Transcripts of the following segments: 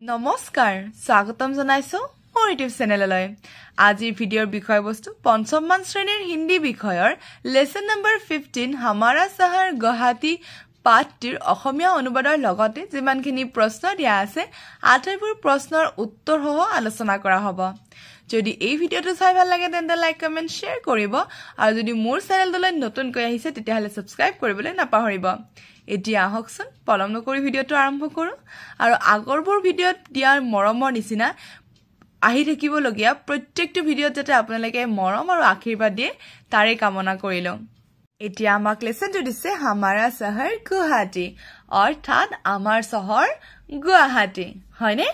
নমস্কাৰ স্বাগতম জনাইছো মোৰ ইউটিউব চেনেললৈ আজিৰ ভিডিঅ'ৰ বিষয়বস্তু পঞ্চম মান শ্ৰেণীৰ হিন্দী বিষয়ৰ লেসন নম্বৰ 15 हमारा शहर गुवाहाटी পাঠটিৰ অসমীয়া অনুবাদৰ লগতে যিমানখিনি প্ৰশ্ন দিয়া আছে আটাইবোৰ প্ৰশ্নৰ উত্তৰ সহ আলোচনা কৰা হ'ব যদি এই ভিডিঅ'টো চাই ভাল লাগে তেন্তে লাইক কমেন্ট শেয়াৰ কৰিব আৰু যদি মোৰ চেনেললৈ নতুনকৈ আহিছে তেতিয়াহলে সাবস্ক্ৰাইব কৰিবলৈ নাপাহৰিব এতিয়া আহকচোন পলম নকৰি ভিডিঅ'টো আৰম্ভ কৰো আৰু আগৰবোৰ ভিডিঅ'ত দিয়াৰ মৰমৰ নিচিনা আহি থাকিব লগিয়া প্ৰত্যেকটো ভিডিঅ'ত যাতে আপোনালোকে মৰম আৰু আশীৰ্বাদ দিয়ে তাৰে কামনা কৰিলো এতিয়া আমাক লেসনটো দিছে हमारा शहर गुवाहाटी অৰ্থাৎ আমাৰ চহৰ গুৱাহাটী হয়নে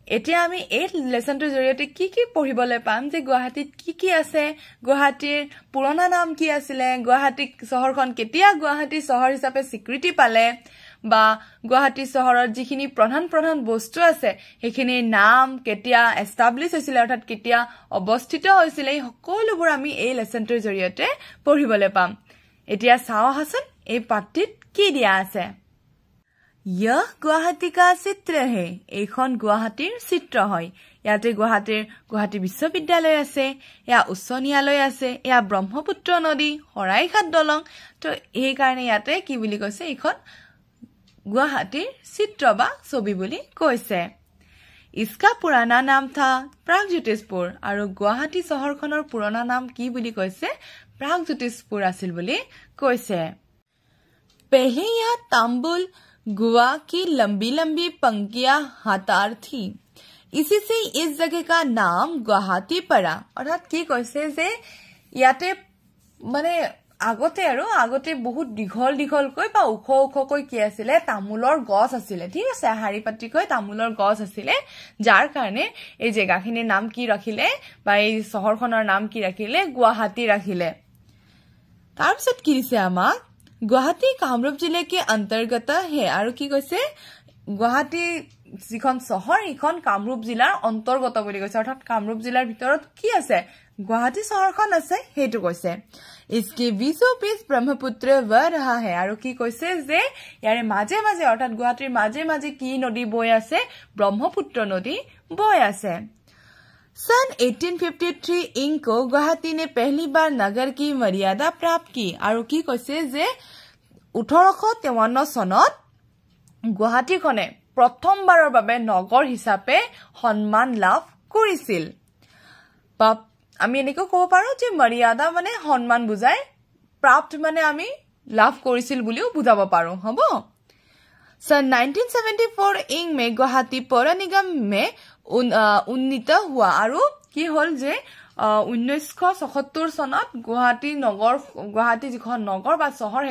এতিয়া আমি এই লেসনটোৰ জৰিয়তে কি পঢ়িবলৈ পাম যে গুৱাহাটীত কি আছে গুৱাহাটীৰ পুৰণা নাম কি আছিল গুৱাহাটী চহৰখন কেতিয়া গুৱাহাটী চহৰ হিচাপে স্বীকৃতি পালে বা গুৱাহাটী চহৰৰ যিখিনি প্ৰধান বস্তু আছে সেইখিনিৰ নাম কেতিয়া এস্টাবলিশ হৈছিল অৰ্থাৎ কেতিয়া অৱস্থিত হৈছিল এই সকলোবোৰ আমি এই লেসনটোৰ জৰিয়তে পঢ়িবলৈ পাম এতিয়া চাও হাসন এই পাঠটিত কি দিয়া আছে यह गुवाहाटी का चित्र है এইখন গুৱাহাটীৰ চিত্ৰ হয় ইয়াতে গুৱাহাটী বিশ্ববিদ্যালয় আছে ইয়া উচ্চ ন্যায়ালয় আছে ইয়া ব্ৰহ্মপুত্ৰ নদী হৰাইঘাট দলং তো এই কাৰণে ইয়াতে কি বুলি কৈছে এইখন গুৱাহাটীৰ চিত্ৰ বা ছবি বুলি কৈছে इसका पुराना नाम था प्रागज्योतिषपुर আৰু গুৱাহাটী চহৰখনৰ পুৰণা নাম কি বুলি কৈছে प्रागज्योतिषपुर আছিল বুলি কৈছে पहले यह तांबुल गुवा की लंबी पंक्तियां हातार थी इसी से इस जगह का नाम गुवाहाटी पड़ा অর্থাৎ কি কৈছে যে ইয়াতে মানে আগতে বহুত দীঘল কৈ বা উখ কৈ কি আছিল তামুলৰ গছ আছিল ঠিক আছে হাৰি পাতি কৈ তামুলৰ গছ আছিল যাৰ কাৰণে এই জায়গাখিনিৰ নাম কি ৰাখিলে বা এই চহৰখনৰ নাম কি ৰাখিলে গুৱাহাটী ৰাখিলে তাৰপিছত কি দিছে আমাক गुवाहाटी कामरूप जिले के अंतर्गत है আৰু কি কৈছে গুৱাহাটী যিখন চহৰ ইখন কামৰূপ জিলাৰ অন্তৰ্গত বুলি কৈছে অৰ্থাৎ কামৰূপ জিলাৰ ভিতৰত কি আছে গুৱাহাটী চহৰখন আছে হেতু কৈছে इसके बीचों बीच ब्रह्मपुत्र बह रहा है আৰু কি কৈছে যে ইয়াৰে মাজে অৰ্থাৎ গুৱাহাটীৰ মাজে কি নদী বৈ আছে ব্ৰহ্মপুত্ৰ নদী বৈ আছে सन 1853 इंक को गुवाहाटी ने पहली बार नगर की मर्यादा प्राप्त की আৰু কি কৈছে যে 1853 সনত গুৱাহাটীখনে প্ৰথমবাৰৰ বাবে নগৰ হিচাপে সন্মান লাভ কৰিছিল বা আমি এনেকৈ ক'ব পাৰো যে মৰ্যাদা মানে সন্মান বুজায় প্ৰাপ্ত মানে আমি লাভ কৰিছিল বুলিও বুজাব পাৰো হ'ব सन 1974 इंक में गुवाहाटी पौर निगम में उन्नीत हुआ আৰু কি হল যে 1977 সনত গুৱাহাটী যিখন নগৰ বা চহৰ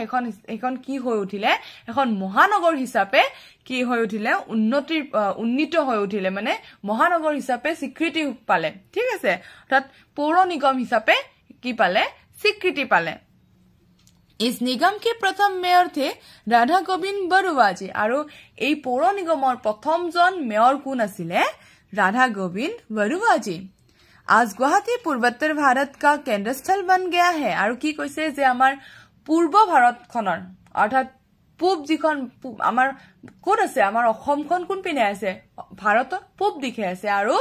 এখন কি হৈ উঠিলে এখন মহানগৰ হিচাপে কি হৈ উঠিলে উন্নীত হৈ উঠিলে মানে মহানগৰ হিচাপে স্বীকৃতি পালে ঠিক আছে অৰ্থাৎ পৌৰ নিগম হিচাপে কি পালে স্বীকৃতি পালে इस निगम के प्रथम मेयर थे राधा गोविंद बरुआ जी আৰু এই পৌৰ নিগমৰ প্ৰথমজন মেয়ৰ কোন আছিলে राधा गोविंद बरुआ जी आज गुवाहाटी पूर्वोत्तर भारत का केंद्र स्थल बन गया है আৰু কি কৈছে যে আমাৰ পূৰ্ব ভাৰতখনৰ অৰ্থাৎ পূব যিখন আমাৰ কোন আছে আমাৰ অসমখন কোন পিনে আছে ভাৰতৰ পূব দিশে আছে আৰু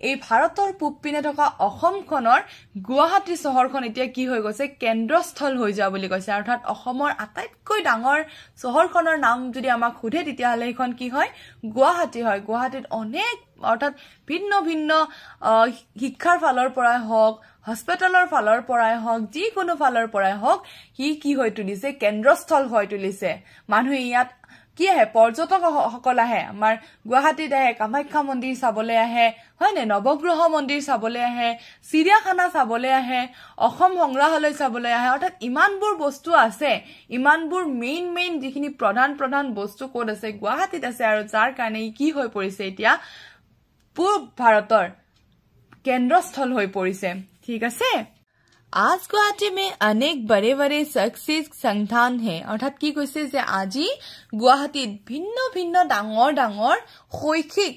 এই ভাৰতৰ পূব পিনে থকা অসমখনৰ গুৱাহাটী চহৰখন এতিয়া কি হৈ গৈছে কেন্দ্ৰস্থল হৈ যোৱা বুলি কৈছে অৰ্থাৎ অসমৰ আটাইতকৈ ডাঙৰ চহৰখনৰ নাম যদি আমাক খুধে তেতিয়াহলে এখন কি হয় গুৱাহাটী হয় গুৱাহাটীত অনেক অৰ্থাৎ ভিন্ন শিক্ষাৰ ফালৰ পৰাই হওক হস্পিটালৰ ফালৰ পৰাই হওক যিকোনো ফালৰ পৰাই হওক কি হৈ তুলিছে কেন্দ্ৰস্থল হৈ তুলিছে মানুহ ইয়াত কি আহে পৰ্যটক সকল আহে আমাৰ গুৱাহাটীত আহে কামাখ্যা মন্দিৰ চাবলৈ আহে হয় নে নৱগ্ৰহ মন্দিৰ চাবলৈ আহে চিৰিয়াখানা চাবলৈ আহে অসম সংগ্ৰহালয় চাবলৈ আহে অৰ্থাৎ ইমানবোৰ বস্তু আছে ইমানবোৰ মেইন যিখিনি প্ৰধান বস্তু ক'ত আছে গুৱাহাটীত আছে আৰু যাৰ কাৰণে কি হৈ পৰিছে এতিয়া পূব ভাৰতৰ কেন্দ্ৰস্থল হৈ পৰিছে ঠিক আছে आज गुवाहाटी में अनेक बड़े शैक्षिक संस्थान है অৰ্থাৎ কি কৈছে যে আজি গুৱাহাটীত ভিন্ন ডাঙৰ শৈক্ষিক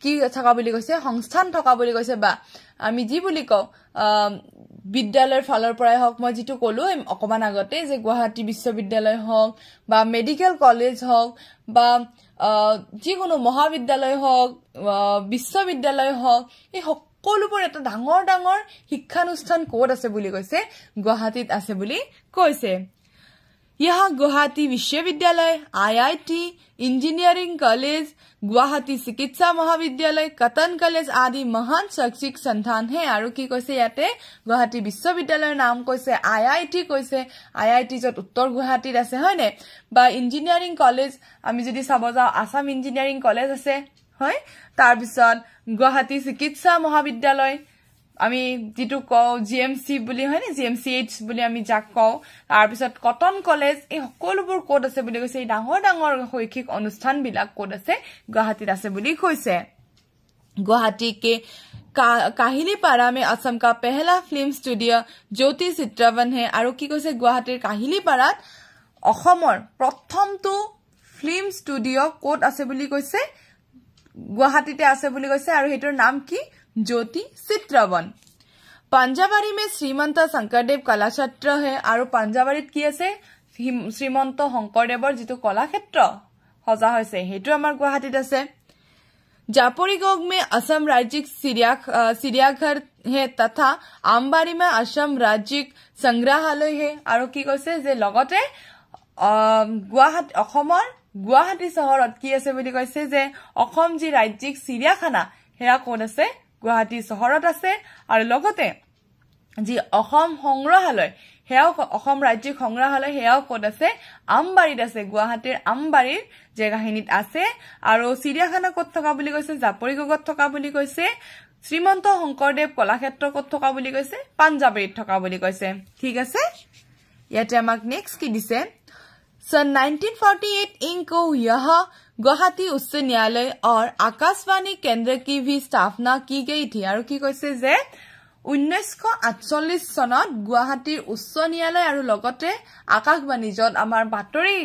কি থকা বুলি কৈছে সংস্থান থকা বুলি কৈছে বা আমি যি বুলি কও বিদ্যালয়ৰ ফালৰ পৰাই হওক মই যেটো কলো অকমান আগতে যে গুৱাহাটী বিশ্ববিদ্যালয় হওক বা মেডিকেল কলেজ হওক বা যিকোনো মহাবিদ্যালয় হওক বিশ্ববিদ্যালয় হওক এই সকলোবোৰ এটা ডাঙৰ ডাঙৰ শিক্ষানুষ্ঠান ক'ত আছে বুলি কৈছে গুৱাহাটীত আছে বুলি কৈছে यहाँ गुवाहाटी विश्वविद्यालय IIT इंजीनियरिंग कॉलेज गुवाहाटी चिकित्सा महाविद्यालय कटन कॉलेज आदि महान शैक्षिक संस्थान है আৰু কি কৈছে ইয়াতে গুৱাহাটী বিশ্ববিদ্যালয়ৰ নাম কৈছে IIT কৈছে IIT যত উত্তৰ গুৱাহাটীত আছে হয়নে বা ইঞ্জিনিয়াৰিং কলেজ আমি যদি চাব যাও আসাম ইঞ্জিনিয়াৰিং কলেজ আছে হয় তাৰ পিছত গুৱাহাটী চিকিৎসা মহাবিদ্যালয় আমি যেটো কও জিএমসি বুলি হয় নে জিএমসিএইচ বুলি আমি যাক কও তাৰ পিছত কটন কলেজ এই সকলোবোৰ কোড আছে বুলি কৈছে এই ডাঙৰ ডাঙৰ শৈক্ষিক অনুষ্ঠান বিলাক কোড আছে গুৱাহাটীত আছে বুলি কৈছে गुवाहाटी के काहिलीपारा में असम का पहला फिल्म स्टूडियो ज्योति चित्रवन है আৰু কি কৈছে গুৱাহাটীৰ কাহিলীপাৰাত অসমৰ প্ৰথমটো ফিল্ম স্টুডিও কোড আছে বুলি কৈছে গুৱাহাটীতে আছে বুলি কৈছে আৰু হেতৰ নাম কি ज्योति चित्रवन पंजाबारी में श्रीमंत शंकरदेव कलाक्षेत्र है और पंजाबारीत की আছে श्रीमंत शंकरदेवर जितो कलाक्षेत्र सजा হৈছে हेतु আমাৰ গুৱাহাটীত আছে जापोरीगोग में असम राज्य चिड़ियाघर है तथा आमबारी में असम राज्य संग्रहालय है और की কৈছে যে লগতে গুৱাহাটী অসমৰ গুৱাহাটী চহৰত কি আছে বুলি কৈছে যে অসম যি ৰাজ্যিক চিৰিয়াখানা হেয়া কোন আছে গুৱাহাটী চহৰত আছে আৰু লগতে যি অসম সংগ্ৰহালয় হেয়াও অসম ৰাজ্যিক সংগ্ৰহালয় হেয়াও কোন আছে আমবাৰীত আছে গুৱাহাটীৰ আমবাৰীৰ জেগাখিনিত আছে আৰু চিৰিয়াখানা ক'ত থকা বুলি কৈছে জাপৰিগগত থকা বুলি কৈছে শ্ৰীমন্ত শংকৰদেৱ কলাক্ষেত্ৰ ক'ত থকা বুলি কৈছে পাঞ্জাবীত থকা বুলি কৈছে ঠিক আছে ইয়াতে আমাক নেক্সট কি দিছে सन 1948 इन को यह गुवाहाटी उच्च न्यायालय और आकाशवाणी केंद्र की भी स्थापना की गई थी और की কৈছে যে 1948 সনত গুৱাহাটীৰ উচ্চ ন্যায়ালয় আৰু লগতে আকাশবাণী যত আমাৰ বাতৰি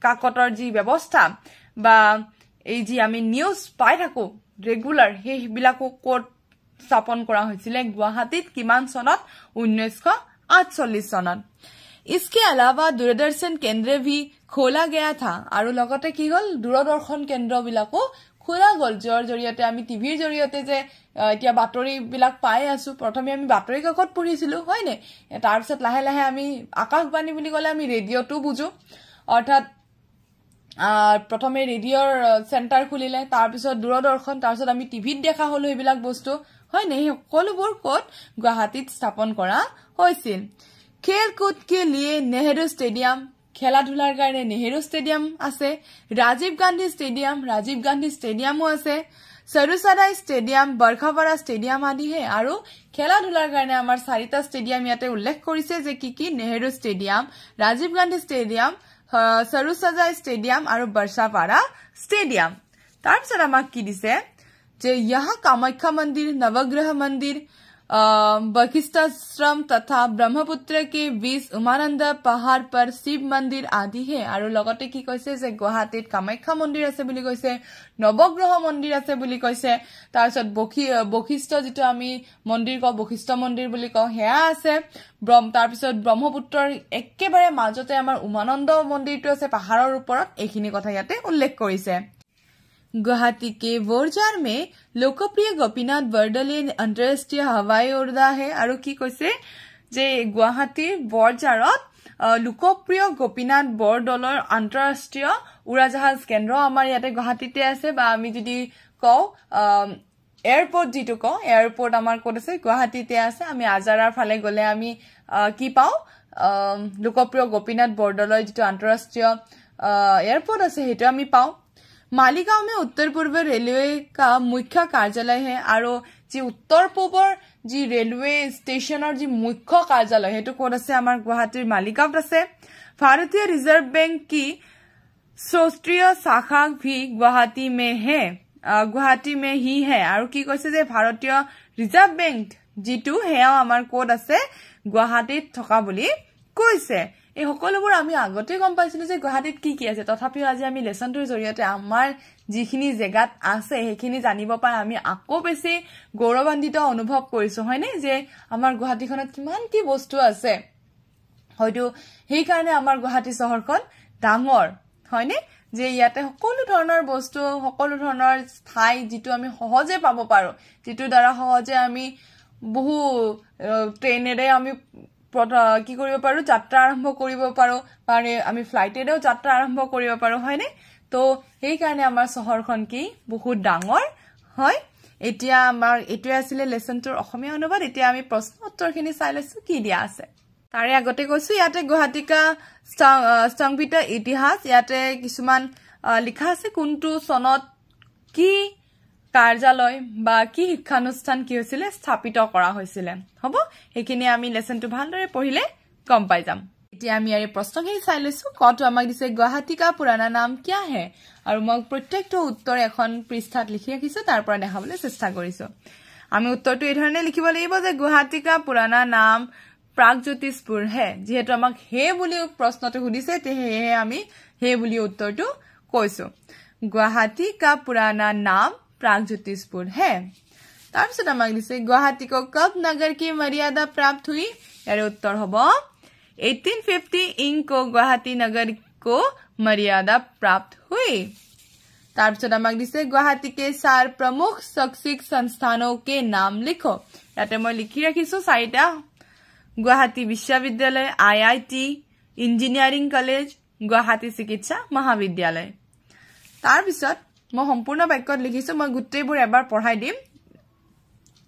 কাকতৰ যি ব্যৱস্থা বা এই যি আমি নিউজ পাই থাকো ৰেগুলাৰ সেই বিলাকো কোড স্থাপন কৰা হৈছিল গুৱাহাটীত কিমান সনত 1948 সনত इसके अलावा दूरदर्शन केंद्र भी खोला गया था আৰু লগতে কি হল দূৰদৰ্শন কেন্দ্ৰ বিলাকো খোলা গল জৰ জৰিয়তে আমি টিভিৰ জৰিয়তে যে এতিয়া বাতৰি বিলাক পাই আছো প্ৰথমে আমি বাতৰি কাকত পঢ়িছিলো হয় নে তাৰ পিছত লাহে লাহে আমি আকাশবাণী বুলি কলে আমি ৰেডিঅটো বুজো অৰ্থাৎ প্ৰথমে ৰেডিঅৰ সেন্টাৰ খুলিলে তাৰ পিছত দূৰদৰ্শন তাৰ পিছত আমি টিভিত দেখা হলো এইবিলাক বস্তু হয় নে সকলোবোৰ কোড গুৱাহাটীত স্থাপন কৰা হৈছিল खेल कूद के लिए नेहरू स्टेडियम खेला धुलार कारणे नेहरू स्टेडियम আছে राजीव गांधी स्टेडियमो আছে सरुसराई स्टेडियम बरखापारा स्टेडियम आदि है আৰু খেলা ধুলাৰ কাৰণে আমাৰ চাৰিটা স্টেডিয়াম ইয়াতে উল্লেখ কৰিছে যে কি Nehru stadium Rajiv Gandhi stadium Sarusajai stadium আৰু बरखापारा स्टेडियम তাৰ পিছত আমাক কি দিছে যে यहाँ कामाख्या मंदिर नवग्रह मंदिर बकिस्ताश्रम तथा ब्रह्मपुत्र के बीच उमानंद पहाड़ पर शिव मंदिर आदि है আৰু লগতে কি কৈছে যে গুৱাহাটীত কামাখ্যা মন্দিৰ আছে বুলি কৈছে নৱগ্ৰহ মন্দিৰ আছে বুলি কৈছে তাৰছত বখিষ্ট যেটো আমি মন্দিৰ ক বখিষ্ট মন্দিৰ বুলি কও হেয়া আছে তাৰ পিছত ব্ৰহ্মপুত্ৰৰ একেবাৰে মাজতে আমাৰ উমানন্দ মন্দিৰটো আছে পাহাৰৰ ওপৰত এইখিনি কথা ইয়াতে উল্লেখ কৰিছে गुवाहाटी के बोरजार में लोकप्रिय गोपीनाथ बरदলৈ अंतरराष्ट्रीय हवाई उड़ा है और की কৈছে যে গুৱাহাটীৰ বৰজাৰত লোকপ্ৰিয় গোপীনাথ বৰদলৈৰ আন্তঃৰাষ্ট্ৰীয় উৰাজাহাজ কেন্দ্ৰ আমাৰ ইয়াতে গুৱাহাটীতে আছে বা আমি যদি কও এয়াৰপোৰ্ট যেটো কও এয়াৰপোৰ্ট আমাৰ ক'ত আছে গুৱাহাটীতে আছে আমি আজাৰাৰ ফালে গলে আমি কি পাও লোকপ্ৰিয় গোপীনাথ বৰদলৈ যেটো আন্তঃৰাষ্ট্ৰীয় এয়াৰপোৰ্ট আছে হেটো আমি পাও मालीगांव में उत्तर पूर्व रेलवे का मुख्य कार्यालय है और जी उत्तर पूर्वर जी रेलवे स्टेशनर जी मुख्य कार्यालय हेतु कोड আছে আমাৰ গুৱাহাটীৰ মালিগাঁৱত আছে भारतीय रिजर्व बैंक की राष्ट्रीय शाखा भी गुवाहाटी में ही है और की কৈছে যে ভাৰতীয় ৰিজাৰ্ভ বেংক যেটো হেয়া আমাৰ কোড আছে গুৱাহাটীত থকা বুলি কৈছে এই সকলোবোৰ আমি আগতে গম পাইছিলো যে গুৱাহাটীত কি আছে তথাপিও আজি আমি লেসনটোৰ জৰিয়তে আমাৰ যিখিনি জেগাত আছে সেইখিনি জানিব পাই আমি আকৌ বেছি গৌৰৱান্বিত অনুভৱ কৰিছো হয়নে যে আমাৰ গুৱাহাটীখনত কিমান কি বস্তু আছে হয়তো সেই কাৰণে আমাৰ গুৱাহাটী চহৰখন ডাঙৰ হয়নে যে ইয়াতে সকলো ধৰণৰ বস্তু সকলো ধৰণৰ ঠাই যেটো আমি সহজে পাব পাৰো যেটো দ্বাৰা সহজে আমি বহু ট্ৰেইনেৰে আমি কি কৰিব পাৰো যাত্ৰা আৰম্ভ কৰিব পাৰো মানে আমি ফ্লাইটেৰেও যাত্ৰা আৰম্ভ কৰিব পাৰো হয়নে তো এই কাৰণে আমাৰ চহৰখন কি বহুত ডাঙৰ হয় এতিয়া আমাৰ এটোই আছিল লেসনটোৰ অসমীয়া অনুবাদ এতিয়া আমি প্ৰশ্ন উত্তৰখিনি চাই লৈছো কি দিয়া আছে তাৰে আগতে কৈছো ইয়াতে গুৱাহাটীকা স্তম্ভিত ইতিহাস ইয়াতে কিছুমান লিখা আছে কোনটো সনত কি কাৰ্যালয় বা কি শিক্ষানুষ্ঠান কি হৈছিল স্থাপিত কৰা হৈছিল হ'ব এখিনি আমি লেসনটো ভালদৰে পঢ়িলে গম পাই যাম এতিয়া আমি এই প্ৰশ্নখিনি চাই লৈছো কটো আমাক দিছে গুৱাহাটী কা পুৰানা নাম কিয়া হে আৰু মই প্ৰত্যেকটো উত্তৰ এখন পৃষ্ঠাত লিখি ৰাখিছো তাৰ পৰা দেখাবলৈ চেষ্টা কৰিছো আমি উত্তৰটো এই ধৰণে লিখিব লাগিব যে গুৱাহাটী কা পুৰানা নাম প্ৰাগজ্যোতিষপুৰ হে যেহেতু আমাক হে বুলি প্ৰশ্নটো সুধিছে তে হে আমি হে বুলি উত্তৰটো কৈছো গুৱাহাটী কা পুৰানা নাম प्रागज्योतिषपुर है তাৰপিছত আমাক দিছে গুৱাহাটী को कब नगर की मर्यादा प्राप्त हुई यार उत्तर होबो 1850 इंग को गुवाहाटी नगर को मर्यादा प्राप्त हुई তাৰপিছত আমাক দিছে गुवाहाटी के 4 प्रमुख शैक्षिक संस्थानों के नाम लिखो याते মই লিখি ৰাখিছো চাৰিটা गुवाहाटी विश्वविद्यालय आईआईटी इंजीनियरिंग कॉलेज गुवाहाटी चिकित्सा महाविद्यालय তাৰপিছত মই সম্পূৰ্ণ বাক্যত লিখিছো মই গুটেইবোৰ এবাৰ পঢ়াই দিম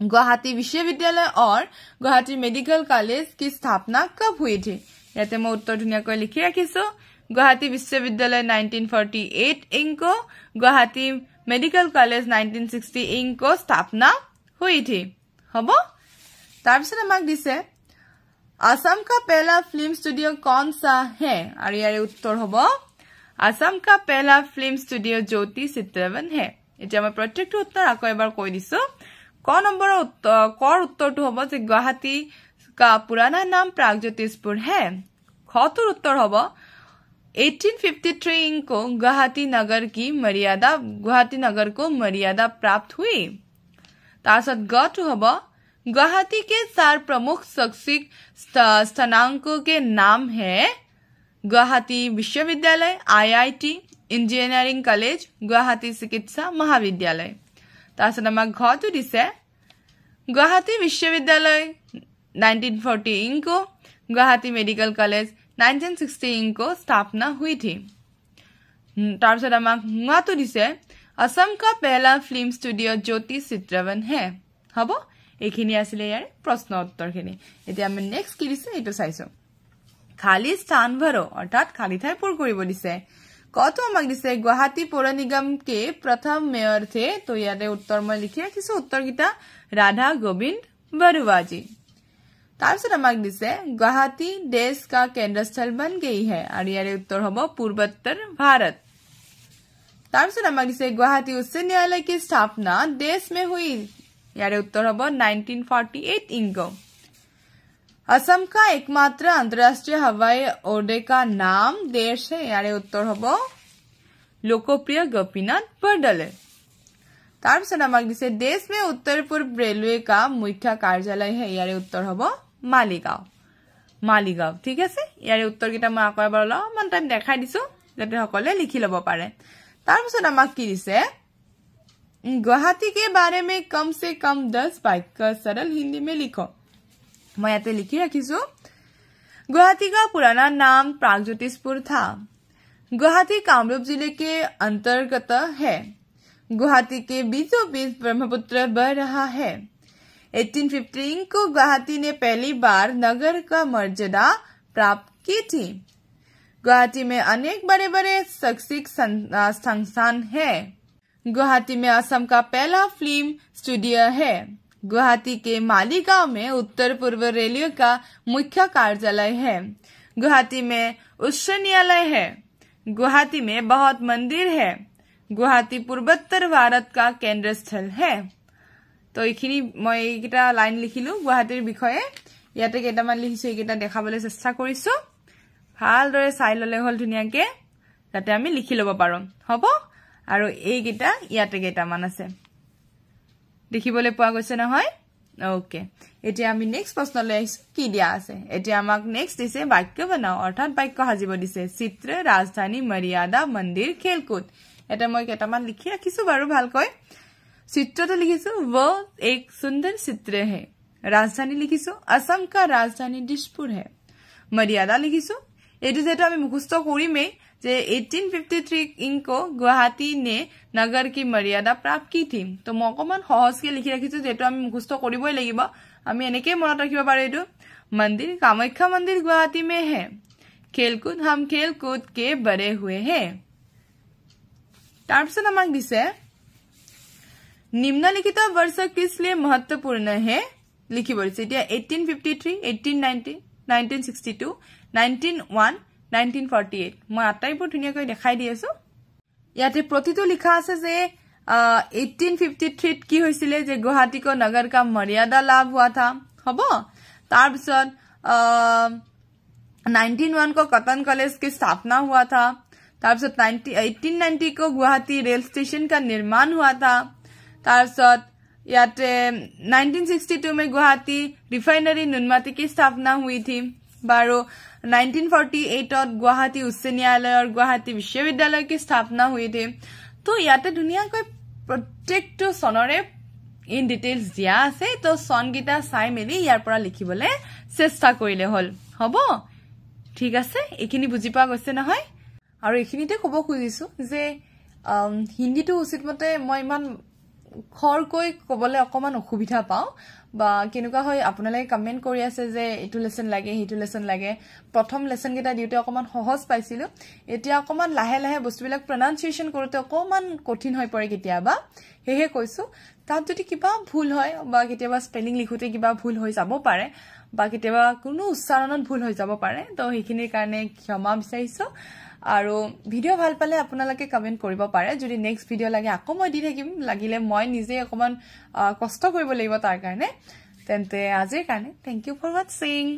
गुवाहाटी विश्वविद्यालय और गुवाहाटी मेडिकल कॉलेज की स्थापना कब हुई थी याते मैं उत्तर धुनियाকৈ লিখি ৰাখিছো गुवाहाटी विश्वविद्यालय 1948 इंग को गुवाहाटी मेडिकल कॉलेज 1960 इंग को स्थापना हुई थी हबो তাৰপিছত আমাক দিছে असम का पहला फिल्म स्टूडियो कौन सा है और यार उत्तर होबो असम का पहला फिल्म स्टूडियो ज्योति चित्रवन है এতিয়া মই প্ৰত্যেকটো উত্তৰ আকৌ এবাৰ কৈ দিছো ক নম্বৰৰ উত্তৰটো হ'ব যে গুৱাহাটী का पुराना नाम प्रागज्योतिषपुर है खतुर उत्तर होबो 1853 को गुवाहाटी नगर को मर्यादा प्राप्त हुई तारसत गटु होबो गुवाहाटी के 4 प्रमुख शैक्षिक स्थानांकों के नाम है गुवाहाटी विश्वविद्यालय आईआईटी इंजीनियरिंग कॉलेज गुवाहाटी चिकित्सा महाविद्यालय तारसत আমাক ঘটো দিছে गुवाहाटी विश्वविद्यालय 1940 इंग को गुवाहाटी मेडिकल कॉलेज 1960 इंग को स्थापना हुई थी तारसत আমাক ঘটো দিছে असम का पहला फिल्म स्टूडियो ज्योति चित्रवन है हबो এখিনি আছিল ইয়াৰ প্ৰশ্ন উত্তৰখিনি এতিয়া আমি নেক্সট কি দিছে এটো চাইছো खाली स्थान भरो अर्थात खाली ठाई पूर কৰিব দিছে কত আমাক দিছে गुवाहाटी पौर निगम के प्रथम मेयर थे तो ইয়াতে উত্তৰ মই লিখি ৰাখিছো উত্তৰকিটা राधा गोविंद बरुआ जी তাৰপিছত আমাক দিছে गुवाहाटी देश का केंद्र स्थल बन गई है और ইয়াৰে উত্তৰ হ'ব पूर्वोत्तर भारत তাৰপিছত আমাক দিছে गुवाहाटी उच्च न्यायालय की स्थापना देश में हुई यारे उत्तर होबो 1948 इंगो असम का एकमात्र अंतरराष्ट्रीय हवाई अड्डे का नाम देश है यारे उत्तर होबो लोकप्रिय गोपीनाथ बरदले तारपिছত আমাক দিছে देश में उत्तर पूर्व रेलवे का मुख्य कार्यालय है यारे उत्तर होबो मालीगांव ठीक আছে यारे उत्तर কিটা মই আকৌ এবাৰ অলপমান টাইম দেখাই দিছো যাতে সকলে লিখি লব পাৰে तारपिছত আমাক কি দিছে गुवाहाटी के बारे में कम से कम 10 वाक्य सरल हिंदी में लिखो मैं याते लिखी रखिसु गुवाहाटी का पुराना नाम प्रागज्योतिषपुर था गुवाहाटी कामरूप जिले के अंतर्गत है गुवाहाटी के बीचों बीच ब्रह्मपुत्र बह रहा है 1815 को गुवाहाटी ने पहली बार नगर का मर्यादा प्राप्त की थी गुवाहाटी में अनेक बड़े बड़े शैक्षिक संस्थान है गुवाहाटी में असम का पहला फिल्म स्टूडियो है गुवाहाटी के मालीगांव में उत्तर पूर्व रेलवे का मुख्य कार्यालय है गुवाहाटी में उच्च न्यायालय है गुवाहाटी में बहुत मंदिर है गुवाहाटी पूर्वोत्तर भारत का केंद्र स्थल है तो এইখিনি মই এইটা লাইন লিখিলো গুৱাহাটীৰ বিষয়ে ইয়াতে কেটামান লিখিছো এইটা দেখাবলৈ চেষ্টা কৰিছো ভালদৰে চাই ললে হল ধুনিয়াকে যাতে আমি লিখি লব পাৰো হ'ব আৰু এই গিটা ইয়াতে কেইটামান আছে দেখিবলৈ পোৱা গৈছে নহয় ওকে এতিয়া আমি নেক্সট প্ৰশ্নলৈ আহিছো কি দিয়া আছে এতিয়া আমাক নেক্সট দিছে বাক্য বনাও অৰ্থাৎ বাক্য সাজিব দিছে চিত্ৰ ৰাজধানী মৰ্যাদা মন্দিৰ খেলকুদ এটা মই কেইটামান লিখি ৰাখিছো বাৰু ভালকৈ চিত্ৰটো লিখিছো वो एक सुंदर चित्र है राजधानी लिखिছো असम का राजधानी दिसपुर है मर्यादा लिखिছো एटु जेतो आमी मुखस्त करिमे जे 1853 इनको गुवाहाटी ने नगर की मर्यादा प्राप्त की थी तो मकमान सहज के लिखि राखिছো जेतो आमी मुखस्त करिबय লাগিব आमी एनेके मनत राखिब पारो एटु मंदिर कामाख्या मंदिर गुवाहाटी में है खेलकूद हम खेलकूद के बड़े हुए हैं तारपिছত আমাক দিছে निम्नलिखित वर्ष किस लिए महत्वपूर्ण है लिखिब दिছে এতিয়া 1853 1890 1962 1901 1948 মই আটাইবোৰ ধুনিয়াকৈ দেখাই দি আছো ইয়াতে প্ৰতিটো লিখা আছে যে 1853 কি হৈছিলে যে গুৱাহাটী को नगर का मर्यादा लाभ हुआ था হবো तार पिছত 1901 को कॉटन कॉलेज की स्थापना हुआ था तार पिছত 1890 को गुवाहाटी रेल स्टेशन का निर्माण हुआ था तार पिছত याते 1962 में गुवाहाटी रिफाइनरी नुनमाटी की स्थापना हुई थी बारो 1948 और गुवाहाटी उच्च न्यायालय और गुवाहाटी विश्वविद्यालय की स्थापना हुई थी तो याते दुनिया कोई प्रत्येकটো सनरे इन डिटेल्स दिया আছে तो सन গিটা চাই মেলি ইয়াৰ পৰা লিখিবলে চেষ্টা কৰিলে হল হবো ঠিক আছে এখিনি বুজি পা গৈছে নহয় আৰু এখিনিতে কব খুজিছো যে হিন্দীটো উচিত মতে মই ইমান খৰকৈ কবলে অকমান অসুবিধা পাও বা কেনেকুৱা হয় আপোনালোকে কমেন্ট কৰি আছে যে এটু লেসন লাগে হিটু লেসন লাগে প্ৰথম লেসন গিটা দিউতে অকমান সহজ পাইছিলো এতিয়া অকমান লাহে লাহে বস্তুবিলাক প্ৰনাউন্সিয়েচন কৰোতে অকমান কঠিন হৈ পৰে কেতিয়াবা হেহে কৈছো তাত যদি কিবা ভুল হয় বা কেতিয়াবা স্পেলিং লিখোতে কিবা ভুল হৈ যাব পাৰে বা কেতিয়াবা কোনো উচ্চাৰণত ভুল হৈ যাব পাৰে তো হেখিনিৰ কাৰণে ক্ষমা বিচাৰিছো আৰু ভিডিও ভাল পালে আপোনালোকে কমেন্ট কৰিব পাৰে যদি নেক্সট ভিডিও লাগে আকৌ মই দি থাকিম লাগিলে মই নিজে অকমান কষ্ট কৰিব লাগিব তাৰ কাৰণে তেন্তে আজিৰ কাৰণে থ্যাংক ইউ ফৰ ওয়াচিং